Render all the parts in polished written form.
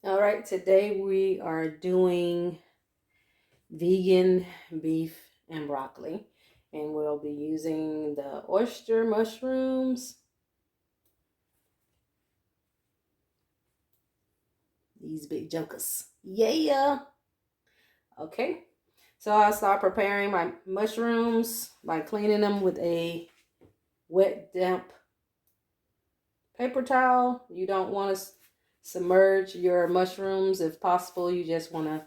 All right, today we are doing vegan beef and broccoli, and we'll be using the oyster mushrooms, these big jokers. Yeah. Okay, so I'll start preparing my mushrooms by cleaning them with a wet, damp paper towel. You don't want to submerge your mushrooms. If possible, you just want to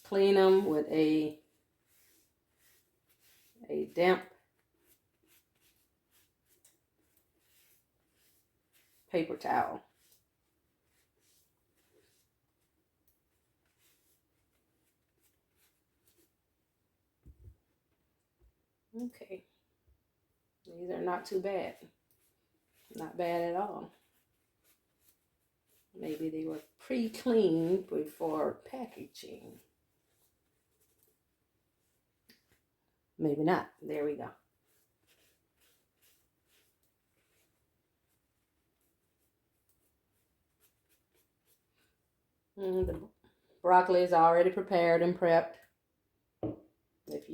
clean them with a damp paper towel. Okay, these are not too bad. Not bad at all. Maybe they were pre-cleaned before packaging. Maybe not. There we go. The broccoli is already prepared and prepped. If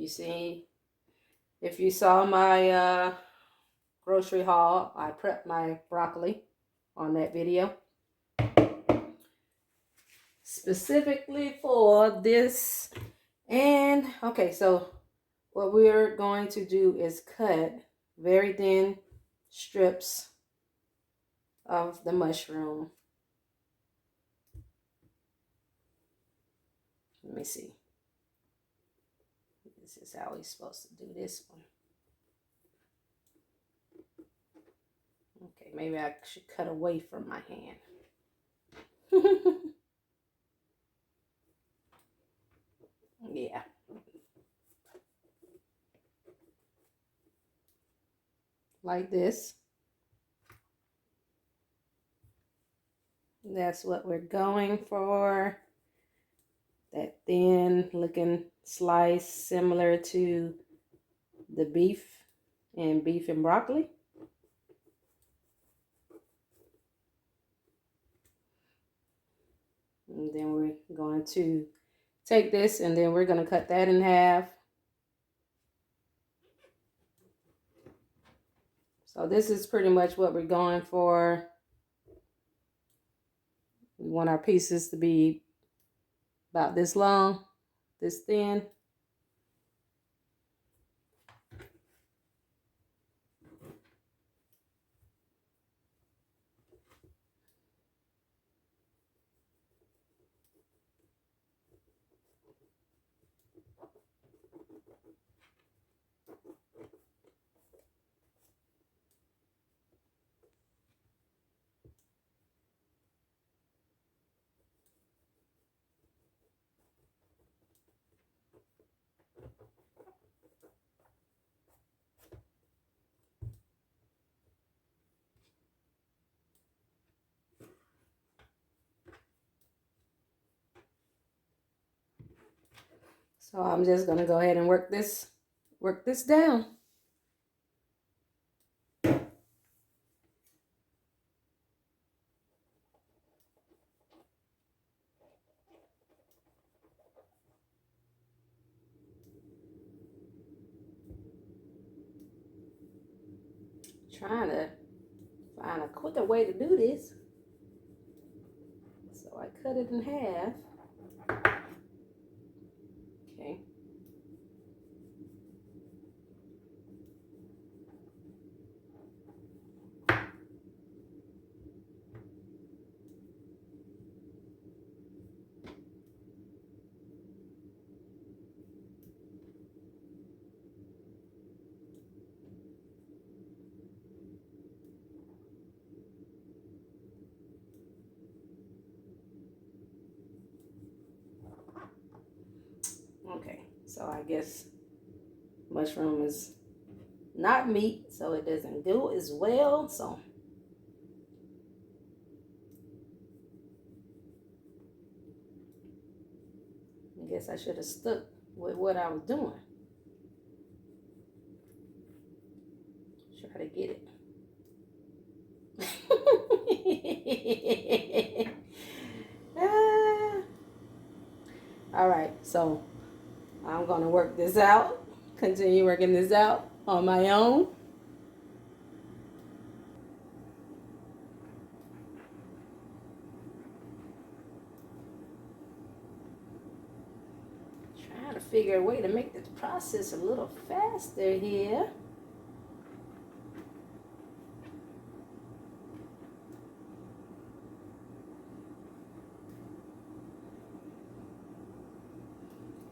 you saw my grocery haul, I prepped my broccoli on that video specifically for this. And okay, so what we're going to do is cut very thin strips of the mushroom. Let me see. This is how we're supposed to do this one. Okay, maybe I should cut away from my hand. Yeah. Like this. That's what we're going for. That thin looking slice similar to the beef and broccoli. And then we're going to take this and then we're going to cut that in half. So this is pretty much what we're going for. We want our pieces to be about this long, this thin. So I'm just gonna go ahead and work this down. Trying to find a quicker way to do this. So I cut it in half. Okay. Okay, so I guess mushroom is not meat, so it doesn't go as well. So I guess I should have stuck with what I was doing. Try to get it. So I'm going to work this out, continue working this out on my own. Trying to figure a way to make the process a little faster here.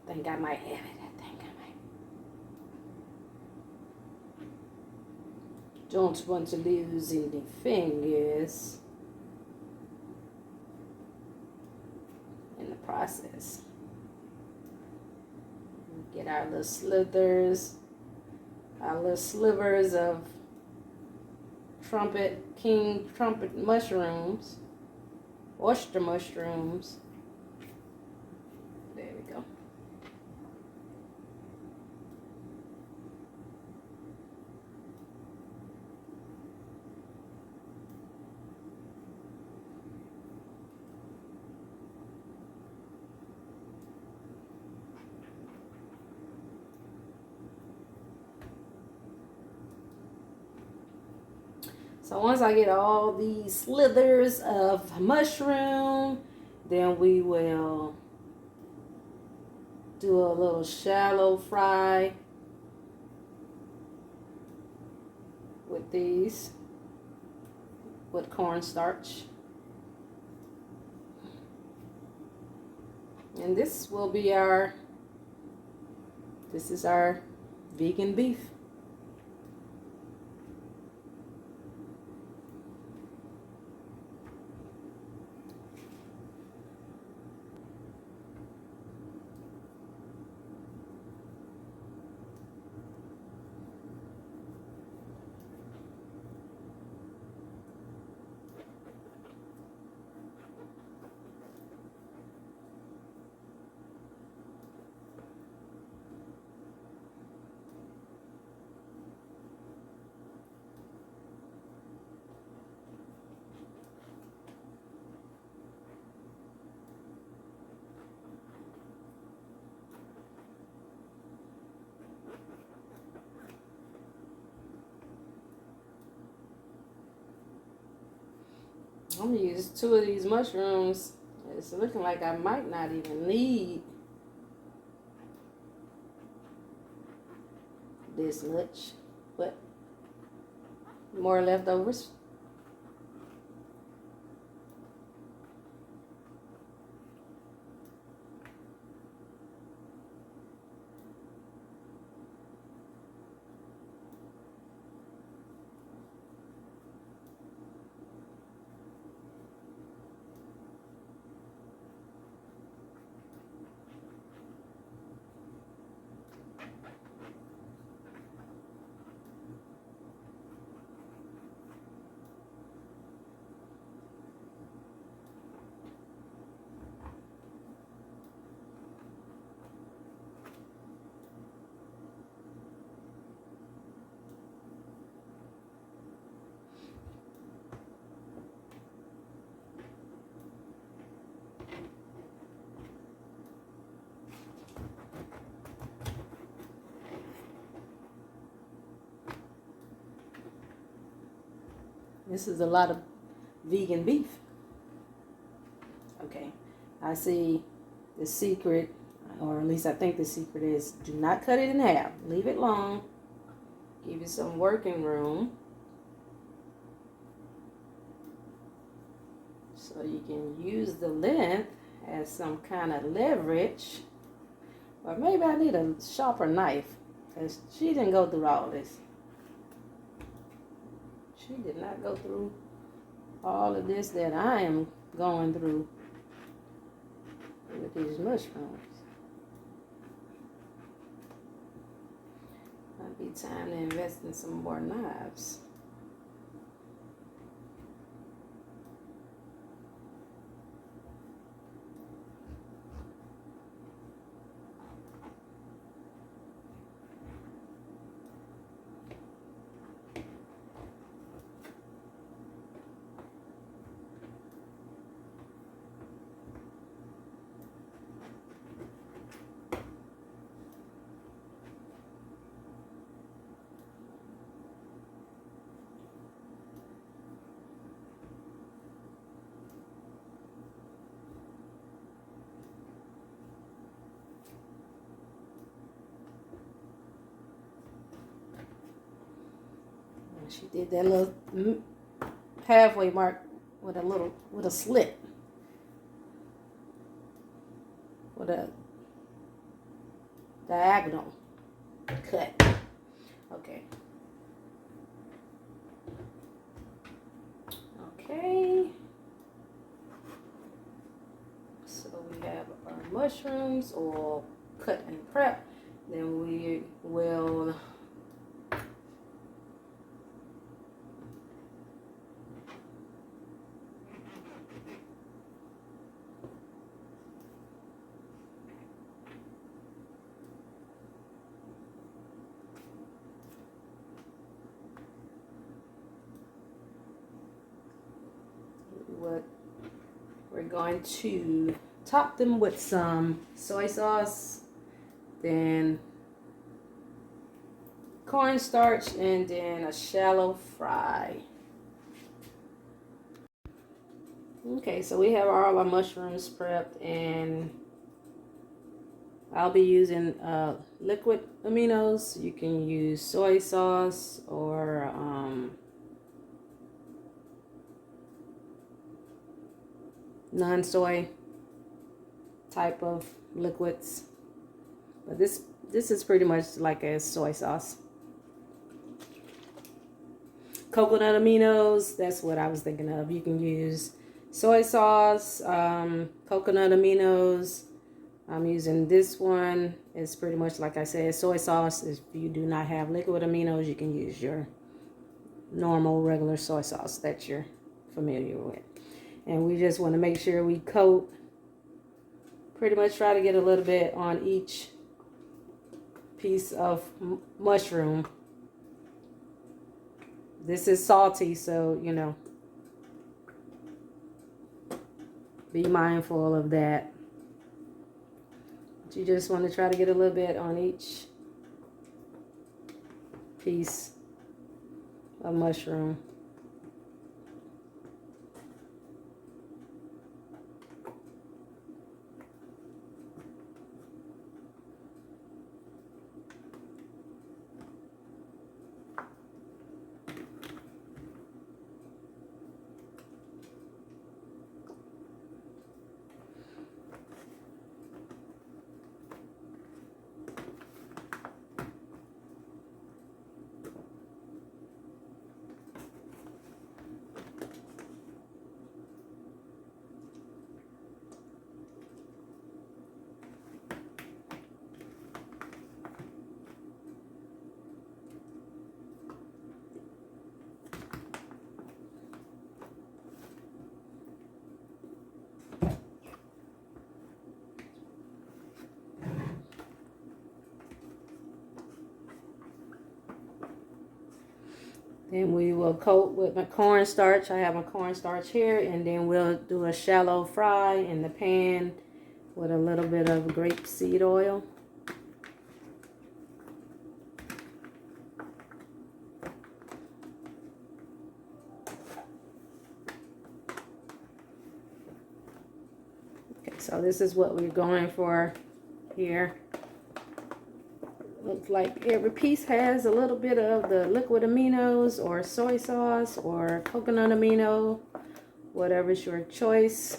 I think I might have it. I think I might. Don't want to lose any fingers in the process. Get our little slithers, our little slivers of king trumpet mushrooms, oyster mushrooms. There we go. So once I get all these slithers of mushroom, then we will do a little shallow fry with these, with cornstarch. And this is our vegan beef. I'm gonna use 2 of these mushrooms. It's looking like I might not even need this much, but more leftovers. This is a lot of vegan beef. Okay, I see the secret, or at least I think the secret is, do not cut it in half. Leave it long. Give you some working room, so you can use the length as some kind of leverage. Or maybe I need a sharper knife, because she didn't go through all this. She did not go through all of this that I am going through with these mushrooms. Might be time to invest in some more knives. She did that little halfway mark with a slit. With a diagonal cut. Okay. Okay. So we have our mushrooms all cut and prep. Then we will we're going to top them with some soy sauce, then cornstarch, and then a shallow fry. Okay, so we have all our mushrooms prepped, and I'll be using liquid aminos. You can use soy sauce or non-soy type of liquids, but this is pretty much like a soy sauce. Coconut aminos, that's what I was thinking of. You can use soy sauce, coconut aminos. I'm using this one. It's pretty much like I said, soy sauce. If you do not have liquid aminos, you can use your normal regular soy sauce that you're familiar with. And we just want to make sure we coat, pretty much try to get a little bit on each piece of mushroom. This is salty, so, you know, be mindful of that. But you just want to try to get a little bit on each piece of mushroom. Then we will coat with my cornstarch. I have my cornstarch here, and then we'll do a shallow fry in the pan with a little bit of grapeseed oil. Okay, so this is what we're going for here. Looks like every piece has a little bit of the liquid aminos or soy sauce or coconut amino, whatever's your choice.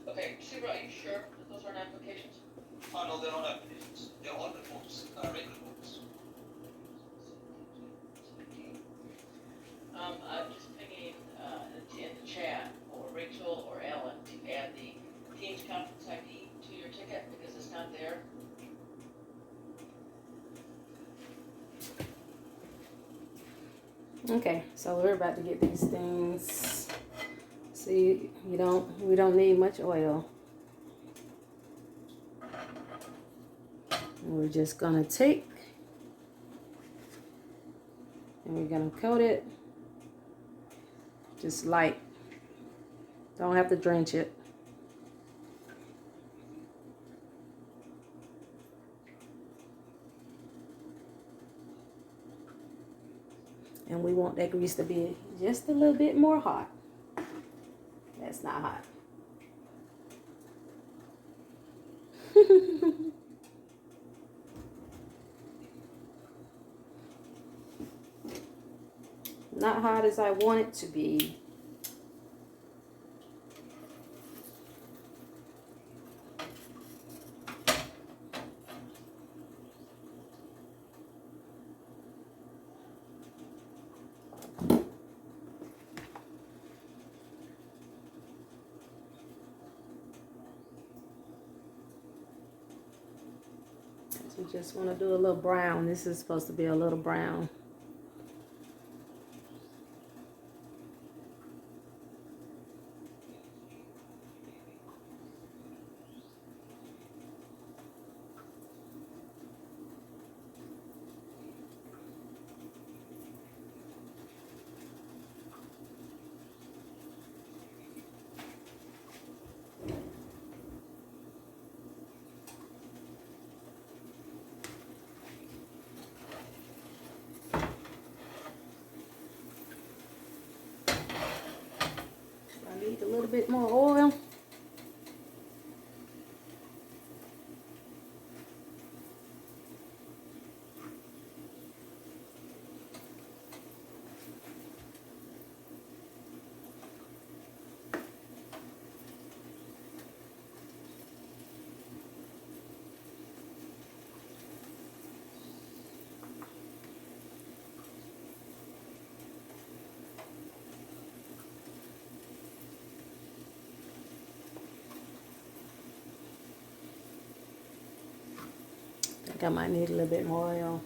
Okay, Super, are you sure that those aren't applications? Oh, no, they're not applications. They're all the forms, regular forms. I'm just pinging in the chat, or Rachel or Ellen, to add the Teams conference ID to your ticket because it's not there. Okay, so we're about to get these things. See, we don't need much oil. And we're just gonna take And we're gonna coat it just light. Don't have to drench it. And we want that grease to be just a little bit more hot. That's not hot. Not hot as I want it to be. We just want to do a little brown. This is supposed to be a little brown. I need a little bit more oil. I think I might need a little bit more oil.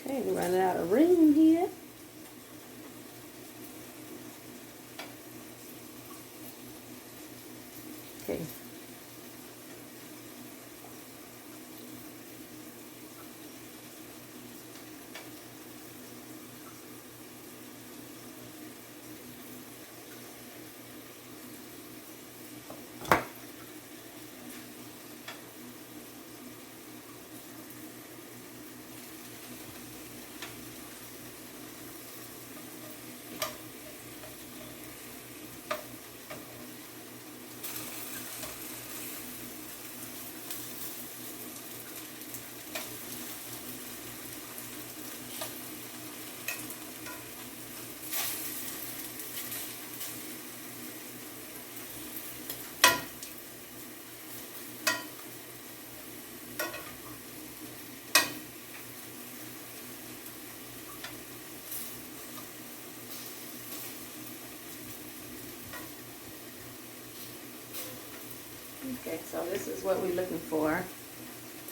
Okay, we're running out of room here. Okay. Okay, so this is what we're looking for.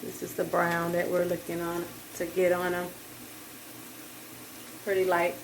This is the brown that we're looking on to get on them. pretty light.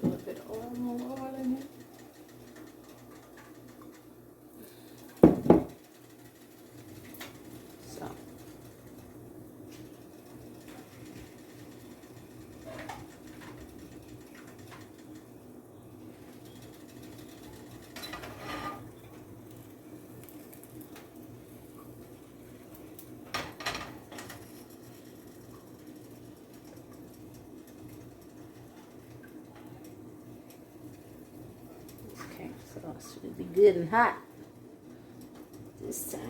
A little bit of oil, more oil in it. So. Okay, so it should be good and hot this time.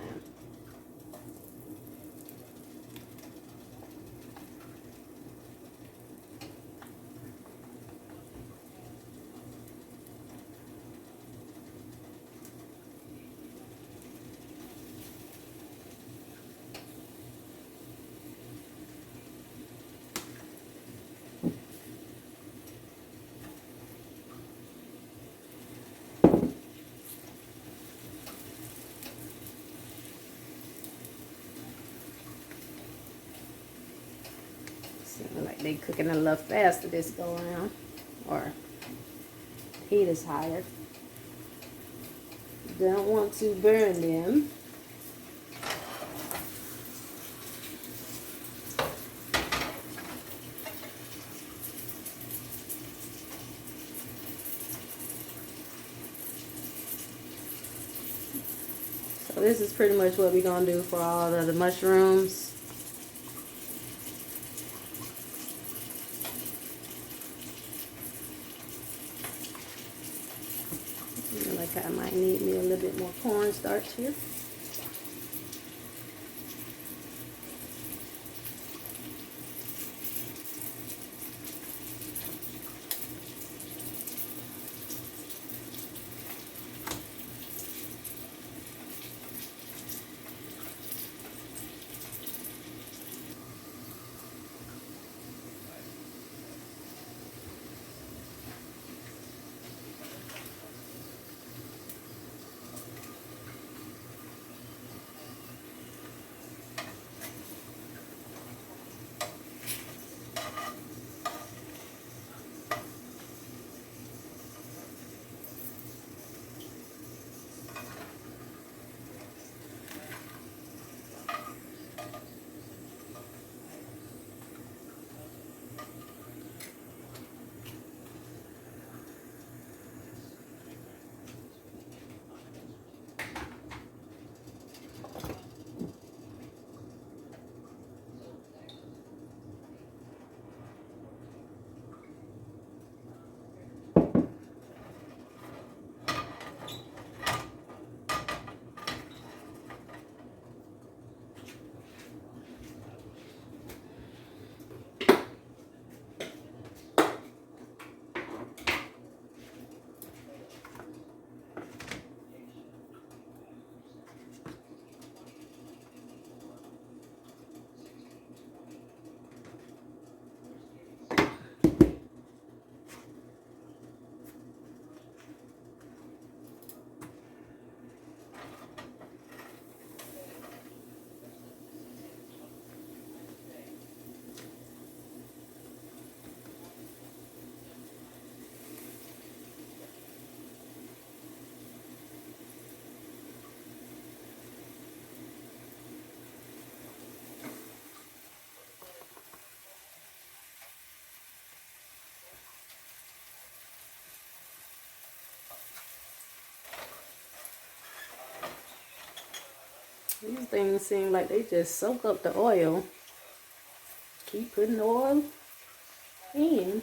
Seems like they cooking a little faster this go around, or heat is higher. Don't want to burn them. So this is pretty much what we're gonna do for all of the mushrooms. I feel like I might need me a little bit more cornstarch here. These things seem like they just soak up the oil. Keep putting the oil in.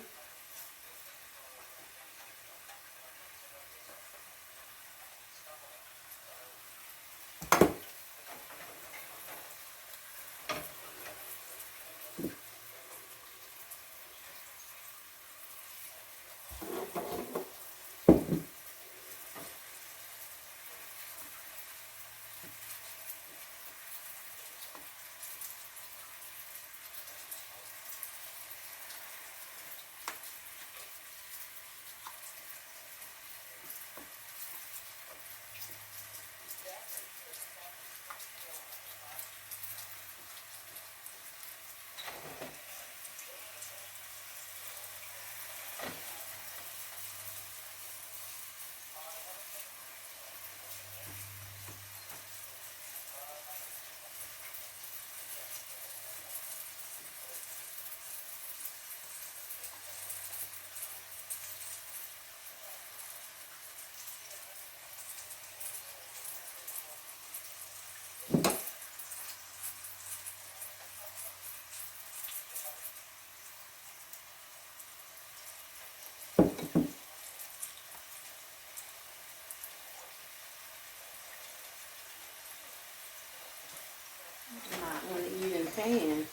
My uneven pan,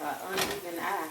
uneven eye.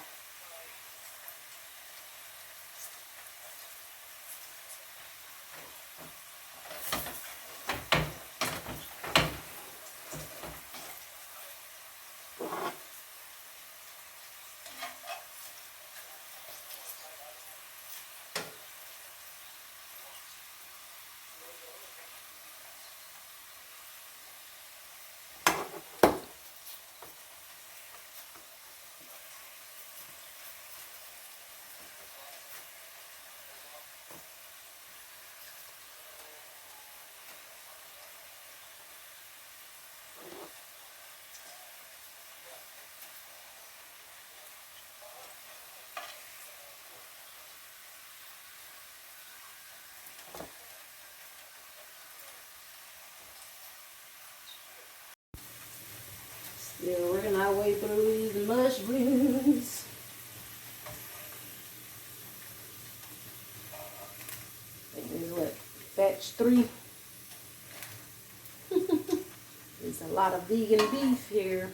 Still working our way through these mushrooms. I think this is what, batch 3. There's a lot of vegan beef here.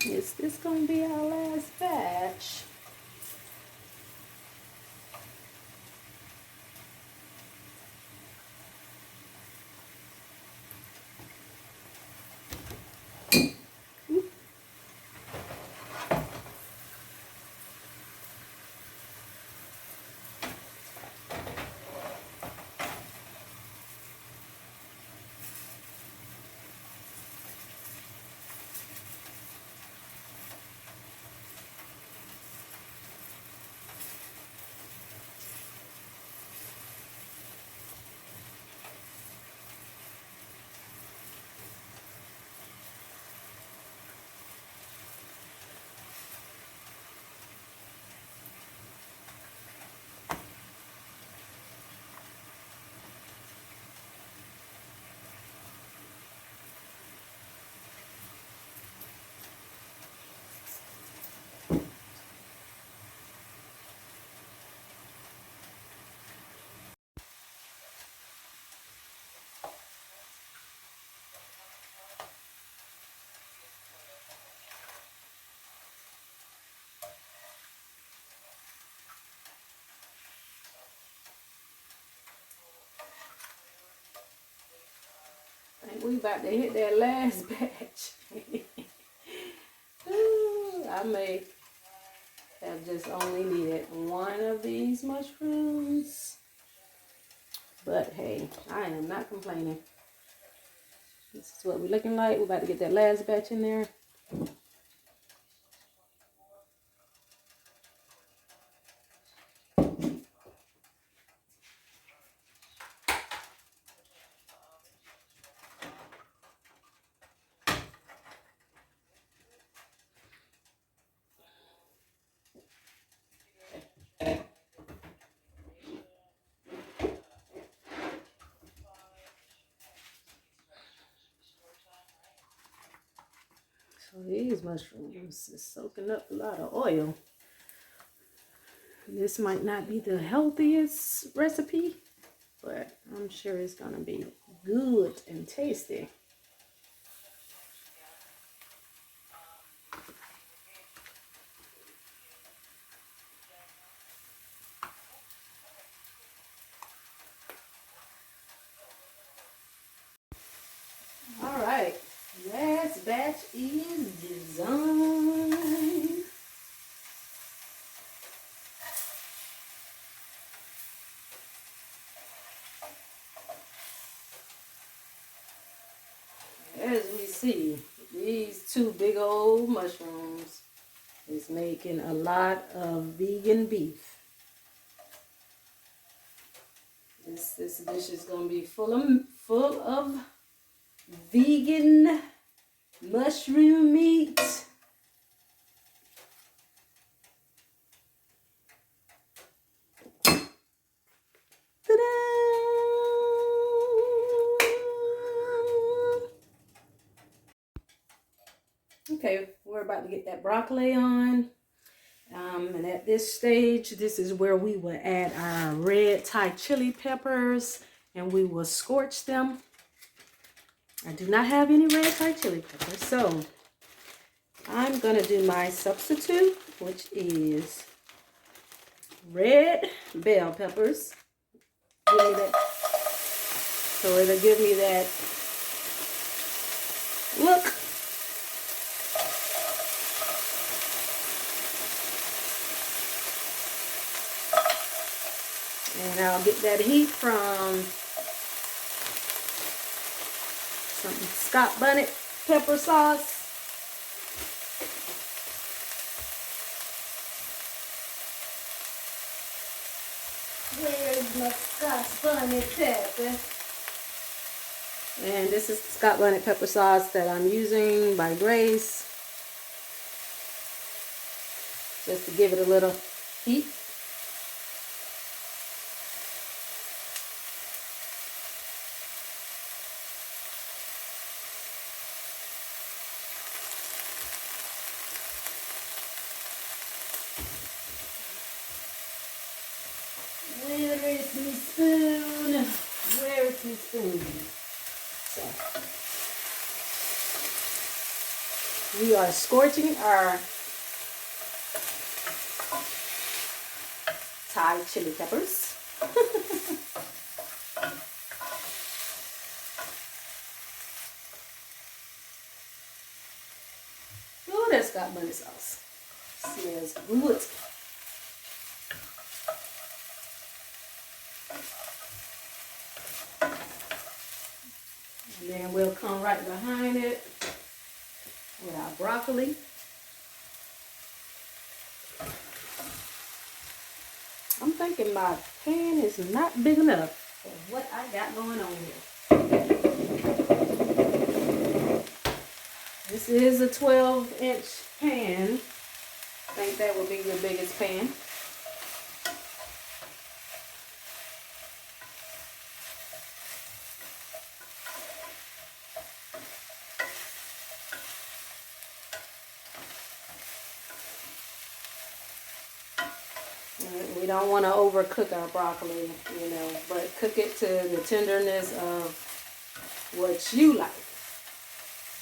Is this gonna be our last batch? we about to hit that last batch. Ooh, I may have just only needed one of these mushrooms. But hey, I am not complaining. This is what we're looking like. We're about to get that last batch in there. So these mushrooms is soaking up a lot of oil. This might not be the healthiest recipe, but I'm sure it's gonna be good and tasty. All right, last batch is designed. As we see, these two big old mushrooms is making a lot of vegan beef. This dish is gonna be full of vegan mushroom meat. Ta-da! Okay, we're about to get that broccoli on. And at this stage, this is where we will add our red Thai chili peppers and we will scorch them. I do not have any red Thai chili peppers, so I'm gonna do my substitute, which is red bell peppers. Give me that, so it'll give me that look. And I'll get that heat from some Scott Bonnet pepper sauce. Where's my Scott Bonnet pepper? And this is the Scott Bonnet pepper sauce that I'm using by Grace. Just to give it a little heat. Where is my spoon? Where is my spoon? So, we are scorching our Thai chili peppers. Oh, that's got money sauce. Smells good. And then we'll come right behind it with our broccoli. I'm thinking my pan is not big enough for what I got going on here. This is a 12-inch pan. I think that will be your biggest pan. We don't want to overcook our broccoli, you know, but cook it to the tenderness of what you like.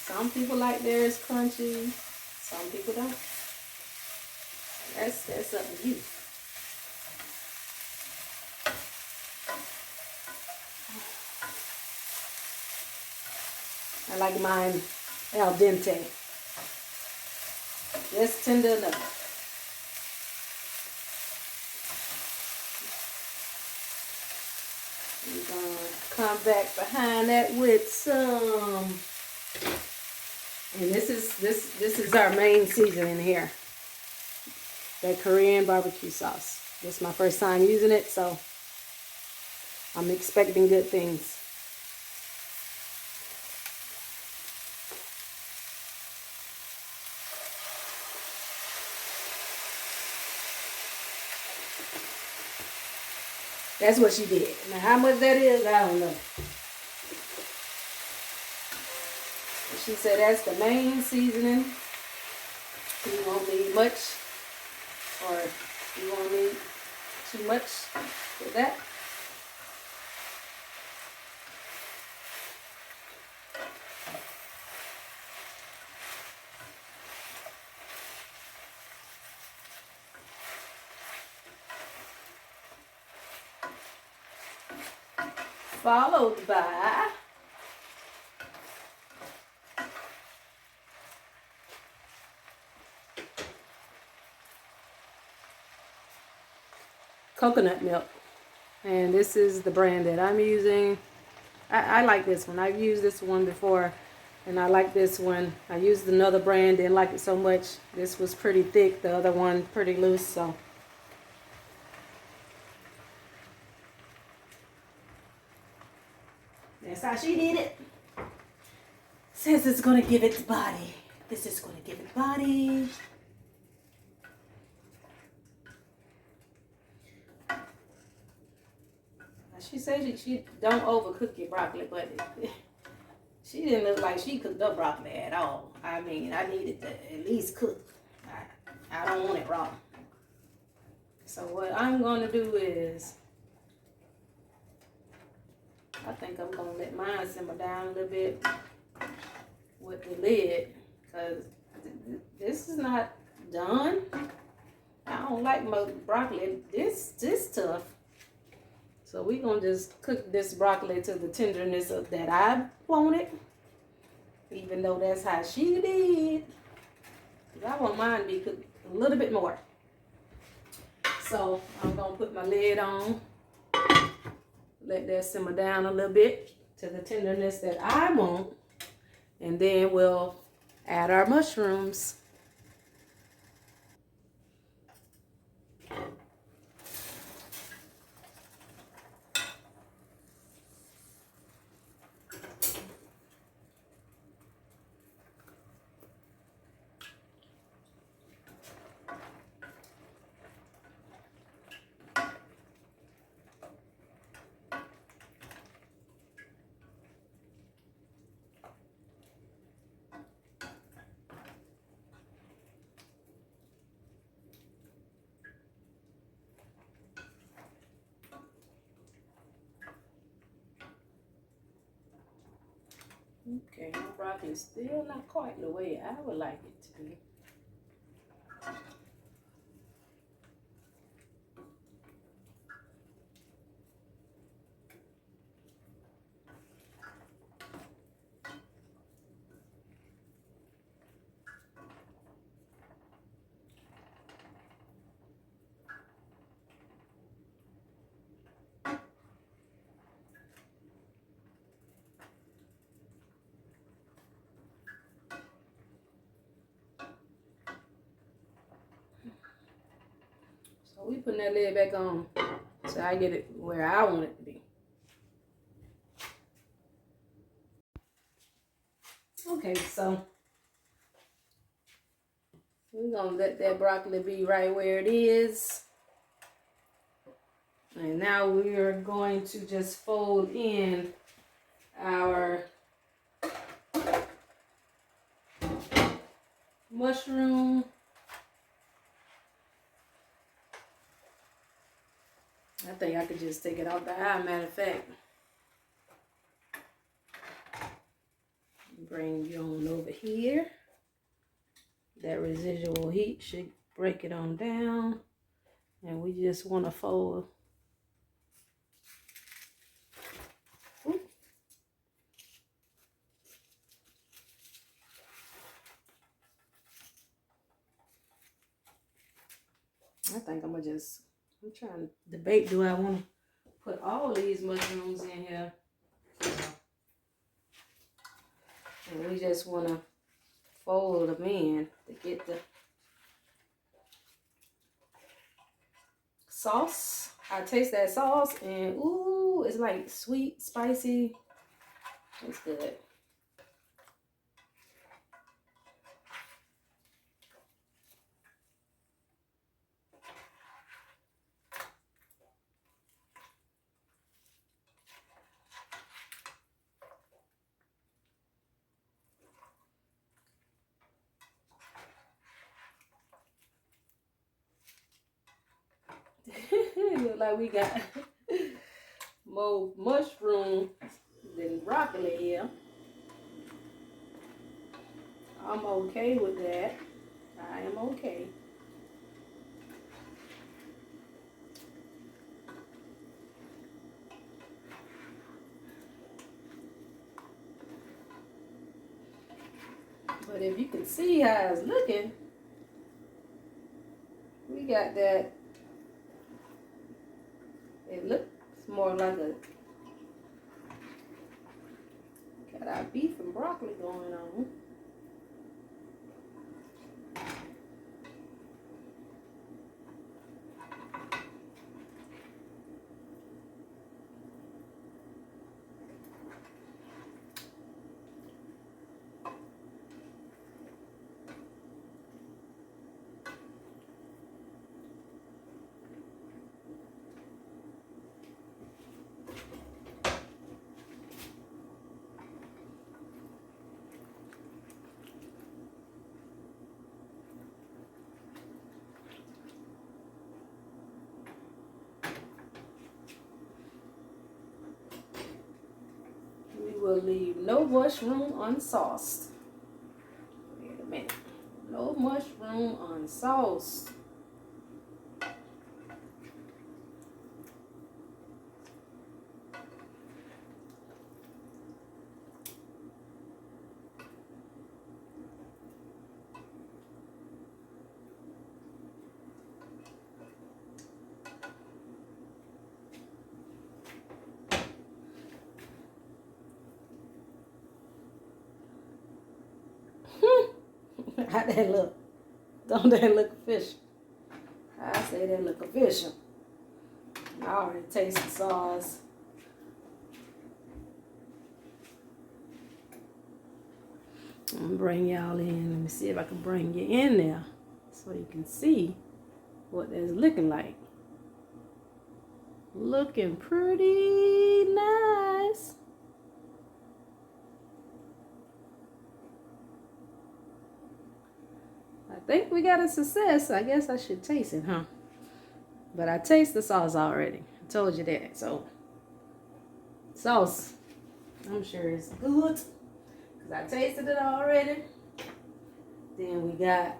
Some people like theirs crunchy, some people don't. That's up to you. I like mine al dente. Just tender enough. We're gonna come back behind that with some, and this is our main seasoning here. That Korean barbecue sauce. This is my first time using it, so I'm expecting good things. That's what she did. Now, how much that is, I don't know. She said that's the main seasoning. You won't need much, or you won't need too much with that. Followed by coconut milk. And this is the brand that I'm using. I like this one. I've used this one before, and I like this one. I used another brand, didn't like it so much. This was pretty thick, the other one pretty loose, so. That's how she did it. Says it's gonna give it body. This is gonna give it body. She said she don't overcook your broccoli, but she didn't look like she cooked up broccoli at all. I mean, I needed to at least cook. I don't want it raw. So what I'm gonna do is, I think I'm gonna let mine simmer down a little bit with the lid, because this is not done. I don't like most broccoli this tough. So we're gonna just cook this broccoli to the tenderness of that I want it, even though that's how she did. I want mine to be cooked a little bit more. So I'm gonna put my lid on, let that simmer down a little bit to the tenderness that I want, and then we'll add our mushrooms. Okay, my broccoli is still not quite the way I would like it to be. So we putting that lid back on so I get it where I want it to be. Okay, so we're gonna let that broccoli be right where it is. And now we are going to just fold in our mushroom. I think I could just take it out the eye, matter of fact. Bring you on over here. That residual heat should break it on down. And we just want to fold. Ooh. I think I'm trying to debate, do I want to put all these mushrooms in here? And we just want to fold them in to get the sauce. I taste that sauce and ooh, it's like sweet, spicy. It's good. Look like we got more mushroom than broccoli here. I'm okay with that. I am okay. But if you can see how it's looking, we got that. It looks more like got our beef and broccoli going on. We will leave no mushroom unsauced. Wait a minute. No mushroom unsauced. How that look? Don't that look official? I say that look official. I already taste the sauce. I'm gonna bring y'all in. Let me see if I can bring you in there so you can see what that's looking like. Looking pretty nice. I think we got a success. I guess I should taste it, huh? But I taste the sauce already. I told you that. So, sauce, I'm sure it's good because I tasted it already. Then we got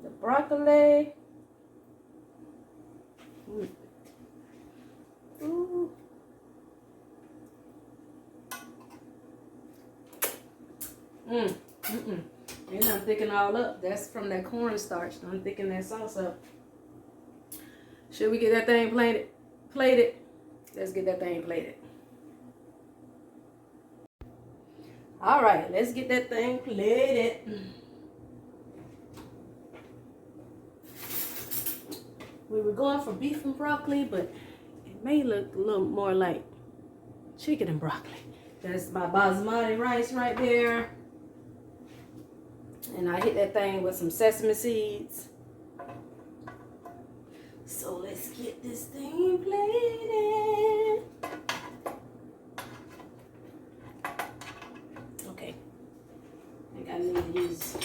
the broccoli. Ooh. And I'm thicking all up. That's from that cornstarch. I'm thicking that sauce up. Should we get that thing plated? Let's get that thing plated. All right, let's get that thing plated. We were going for beef and broccoli, but it may look a little more like chicken and broccoli. That's my basmati rice right there. And I hit that thing with some sesame seeds. So let's get this thing plated. Okay. I think I need to use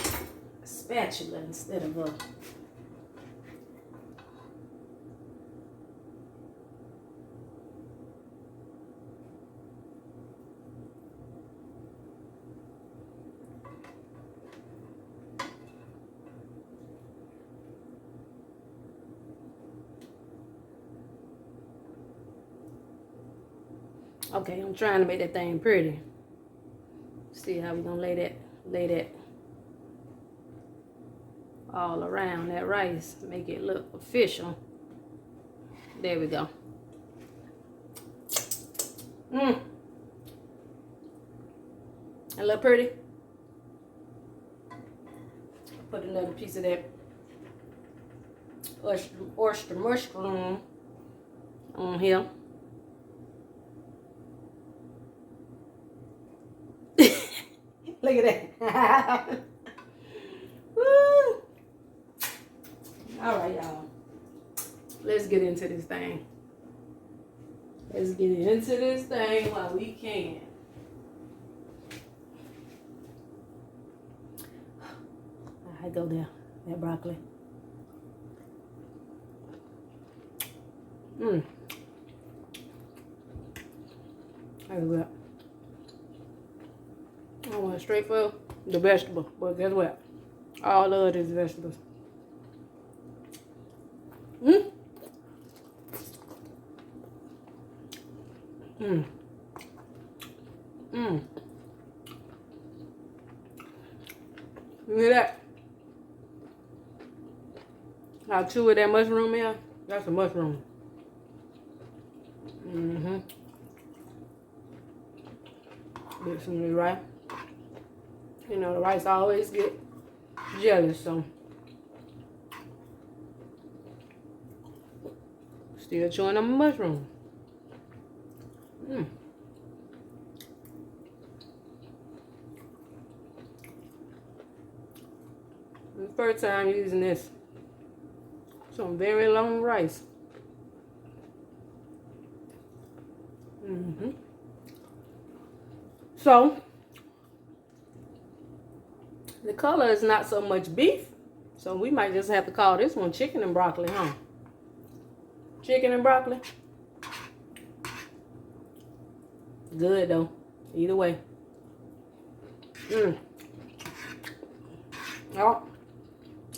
a spatula instead of a... Okay, I'm trying to make that thing pretty. See how we gonna lay that all around that rice. Make it look official. There we go. That look pretty. Put another piece of that oyster mushroom on here. Look at that. Woo. All right, y'all. Let's get into this thing. Let's get into this thing while we can. I go there. That broccoli. That's good. I went straight for the vegetable. But guess what? All of these vegetables. Look at that. How chewy that mushroom is? That's a mushroom. Get some of the rice. You know, the rice always get jealous, so. Still chewing on my mushroom. The first time using this. Some very long rice. So, the color is not so much beef. So we might just have to call this one chicken and broccoli, huh? Chicken and broccoli. Good though. Either way. Oh,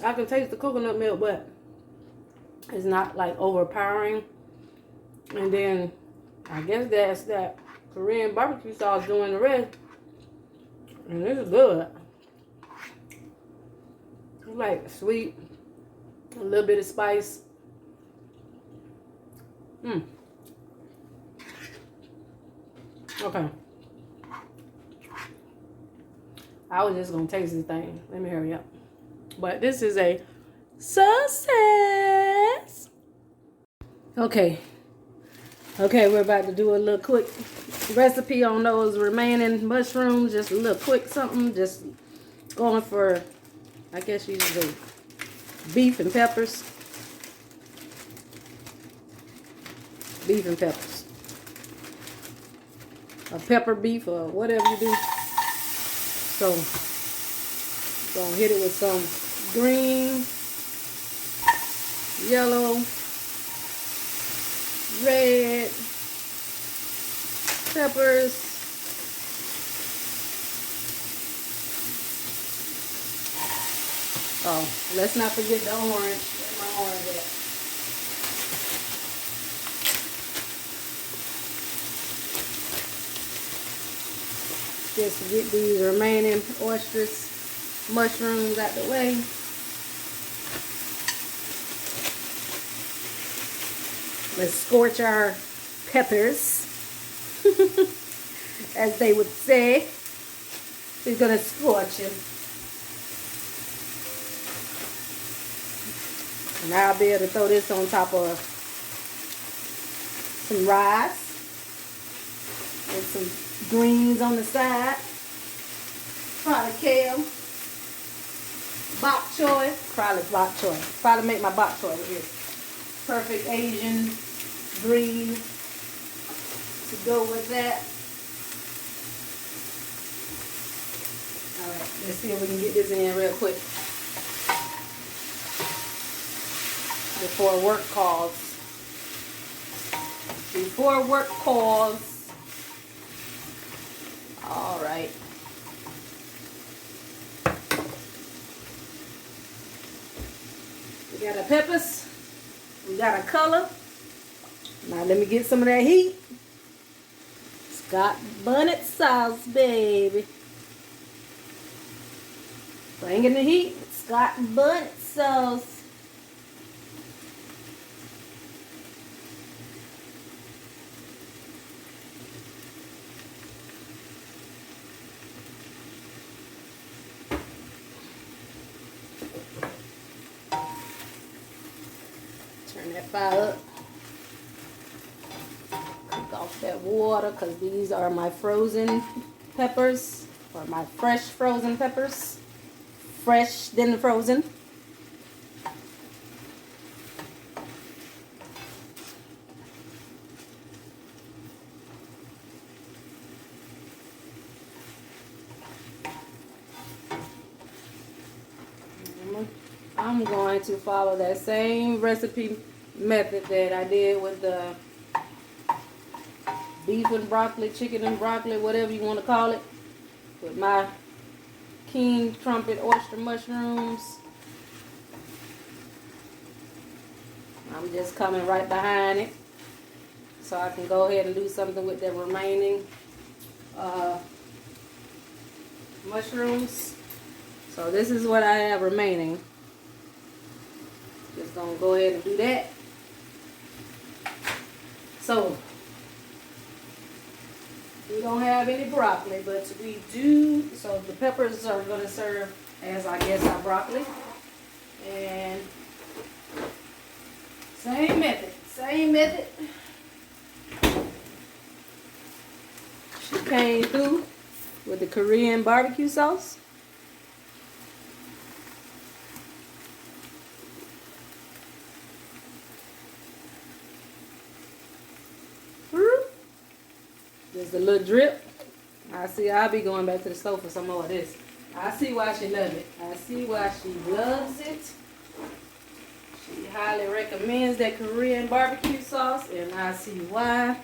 I can taste the coconut milk, but it's not like overpowering. And then I guess that's that Korean barbecue sauce doing the rest. And this is good. It's like sweet, a little bit of spice. Okay. I was just gonna taste this thing. Let me hurry up. But this is a success. Okay, we're about to do a little quick recipe on those remaining mushrooms. Just a little quick something. Just going for, I guess, usually beef and peppers. Beef and peppers. Or pepper beef or whatever you do. So, gonna hit it with some green, yellow, red peppers. Oh, let's not forget the orange. Where's my orange at? Just to get these remaining oysters, mushrooms out the way. Let's scorch our peppers, as they would say. We're gonna scorch them. And I'll be able to throw this on top of some rice with some greens on the side. Probably kale. Bok choy. Probably bok choy. Probably make my bok choy with this. Perfect Asian green to go with that. Alright, let's see if we can get this in real quick before work calls. Before work calls. Alright. We got our peppers. We got our color. Now let me get some of that heat. Scott Bonnet sauce, baby. Bringing the heat. Scott Bonnets. sauce. Turn that fire up. Cook off that water because these are my frozen peppers, or my fresh frozen peppers. Fresh then frozen. I'm going to follow that same recipe method that I did with the beef and broccoli, chicken and broccoli, whatever you want to call it, with my king trumpet oyster mushrooms. I'm just coming right behind it so I can go ahead and do something with the remaining mushrooms. So this is what I have remaining. Just gonna go ahead and do that. So we don't have any broccoli, but we do. So the peppers are gonna serve as, I guess, our broccoli. And same method, same method. She came through with the Korean barbecue sauce. Just a little drip. I see I'll be going back to the stove for some more of this. I see why she loves it. I see why she loves it. She highly recommends that Korean barbecue sauce, and I see why.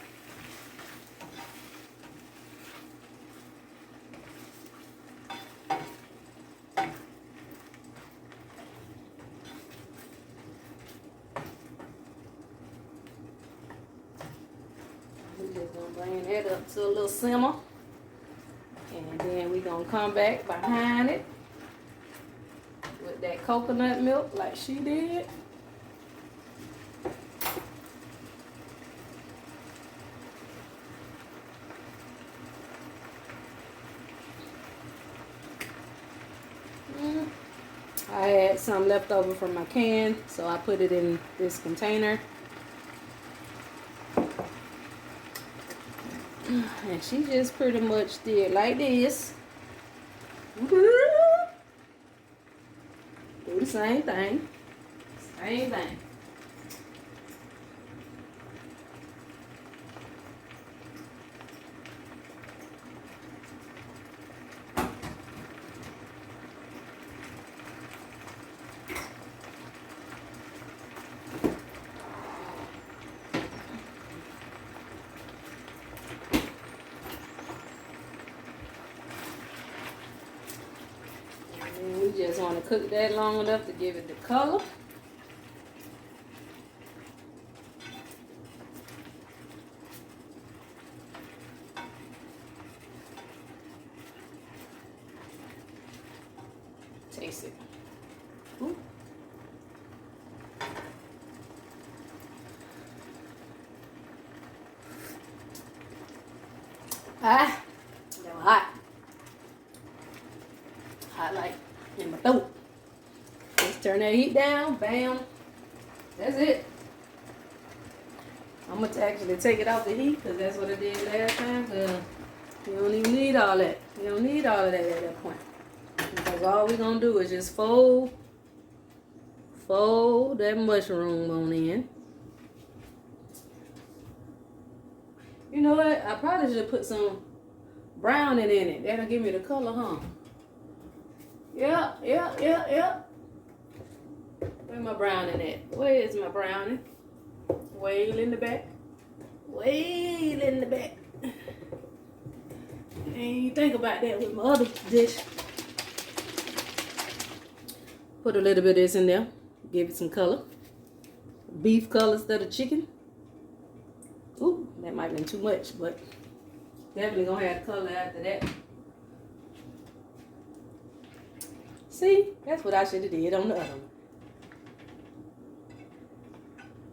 Bring that up to a little simmer. And then we're going to come back behind it with that coconut milk like she did. I had some left over from my can, so I put it in this container. And she just pretty much did like this. Do the same thing. Same thing. And we just want to cook that long enough to give it the color. Taste it. Ooh. Ah, that was hot. Hot like in my throat. Just turn that heat down, bam. That's it. I'm gonna actually take it off the heat because that's what I did last time. You don't even need all that. You don't need all of that at that point. Because all we're gonna do is just fold that mushroom on in. You know what? I probably should put some browning in it. That'll give me the color, huh? Yeah. Where's my browning at? Where is my browning? Way in the back. Way in the back. I ain't think about that with my other dish. Put a little bit of this in there. Give it some color. Beef color instead of chicken. Ooh, that might have been too much, but definitely gonna have color after that. See, that's what I should have did on the other one.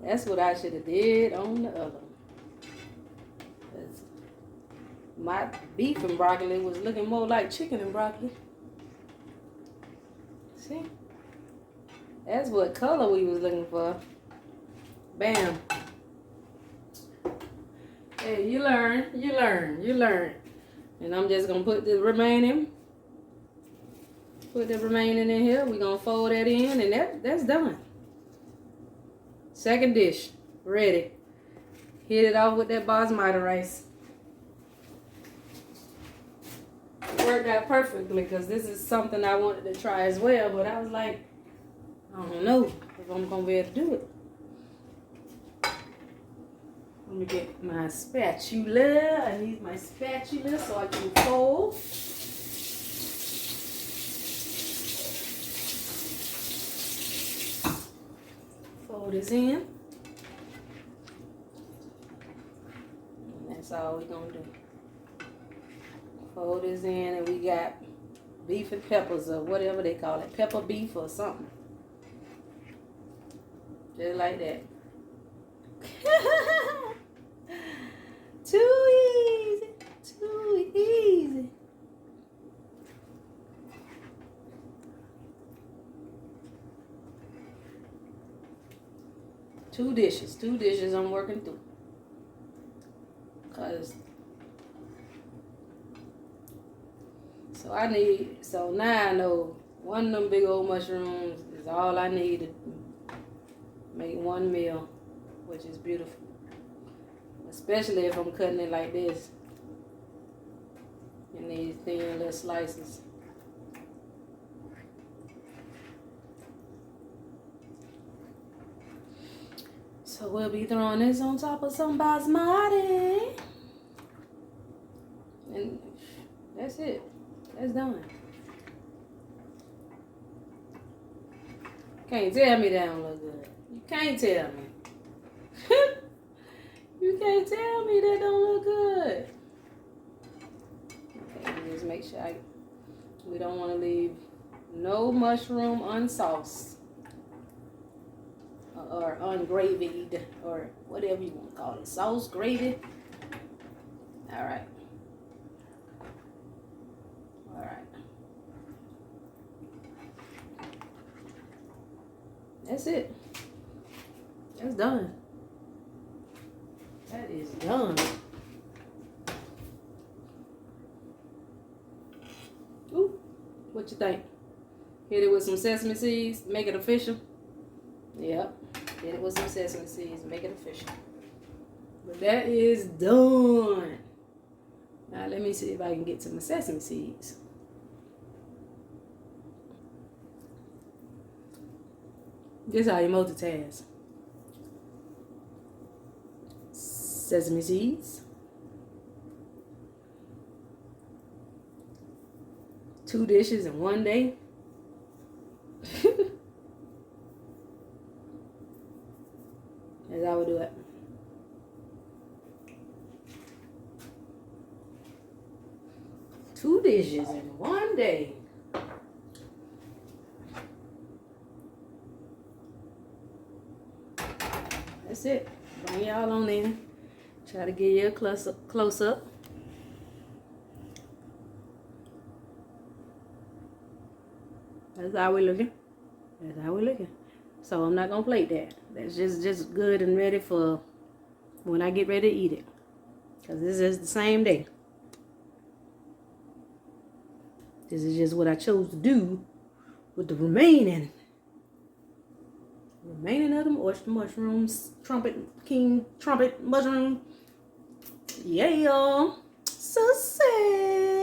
That's what I should have did on the other one. 'Cause my beef and broccoli was looking more like chicken and broccoli. See? That's what color we was looking for. Bam. Hey, you learn. And I'm just gonna put the remaining in here. We're gonna fold that in, and that's done. Second dish, ready. Hit it off with that basmati rice. It worked out perfectly because this is something I wanted to try as well, but I was like, I don't know if I'm gonna be able to do it. Let me get my spatula. I need my spatula so I can fold. Fold this in. And that's all we're gonna do. Fold this in, and we got beef and peppers or whatever they call it. Pepper beef or something. Just like that. Too easy. Two dishes I'm working through. So now I know one of them big old mushrooms is all I need to make one meal, which is beautiful. Especially if I'm cutting it like this. In these thin little slices. So we'll be throwing this on top of some basmati. And that's it. That's done. Can't tell me that don't look good. You can't tell me. You can't tell me that don't look good. Okay, just make sure we don't want to leave no mushroom unsauced or ungravied or whatever you want to call it. Sauce gravy. All right. That's it. That's done. That is done. Ooh, what you think? Hit it with some sesame seeds, make it official. Yep, hit it with some sesame seeds, make it official. But that is done. Now let me see if I can get to my sesame seeds. This is how you multitask. Sesame seeds. 2 dishes in one day. That's how we do it. Two dishes in one day. That's it. Bring y'all on in. Try to get you a close up. That's how we looking. That's how we looking. So I'm not gonna plate that. That's just good and ready for when I get ready to eat it. Cause this is the same day. This is just what I chose to do with the remaining of them oyster mushrooms, trumpet mushroom. Yeah, success.